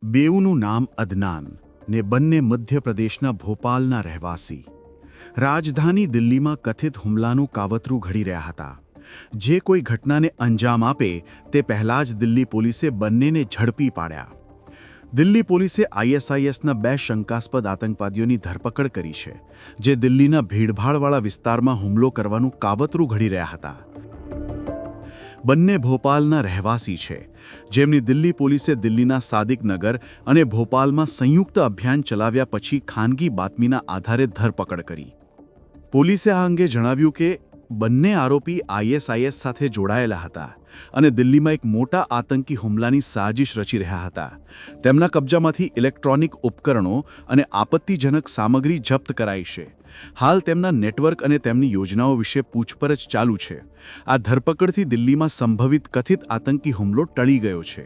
બેઉનું નામ અદનાન ને બંને મધ્યપ્રદેશના ભોપાલના રહેવાસી રાજધાની દિલ્હીમાં કથિત હુમલાનું કાવતરું ઘડી રહ્યા હતા। જે કોઈ ઘટનાને અંજામ આપે તે પહેલાં જ દિલ્હી પોલીસે બંનેને ઝડપી પાડ્યા। દિલ્હી પોલીસે આઈએસઆઈએસના 2 શંકાસ્પદ આતંકવાદીઓની ધરપકડ કરી છે, જે દિલ્હીના ભીડભાડવાળા વિસ્તારમાં હુમલો કરવાનું કાવતરું ઘડી રહ્યા હતા। બંને ભોપાલના રહેવાસી છે, જેમની દિલ્હી પોલીસે દિલ્હીના સાદિકનગર અને ભોપાલમાં સંયુક્ત અભિયાન ચલાવ્યા પછી ખાનગી બાતમીના આધારે ધરપકડ કરી। પોલીસે આ અંગે જણાવ્યું કે બંને આરોપી આઈએસઆઈએસ સાથે જોડાયેલા હતા અને દિલ્હીમાં એક મોટા આતંકી હુમલાની સાજિશ રચી રહ્યા હતા। તેમના કબજામાંથી ઇલેક્ટ્રોનિક ઉપકરણો અને આપત્તિજનક સામગ્રી જપ્ત કરાઈ છે। હાલ તેમના નેટવર્ક અને તેમની યોજનાઓ વિશે પૂછપરછ ચાલુ છે। આ ધરપકડથી દિલ્હીમાં સંભવિત કથિત આતંકી હુમલો ટળી ગયો છે।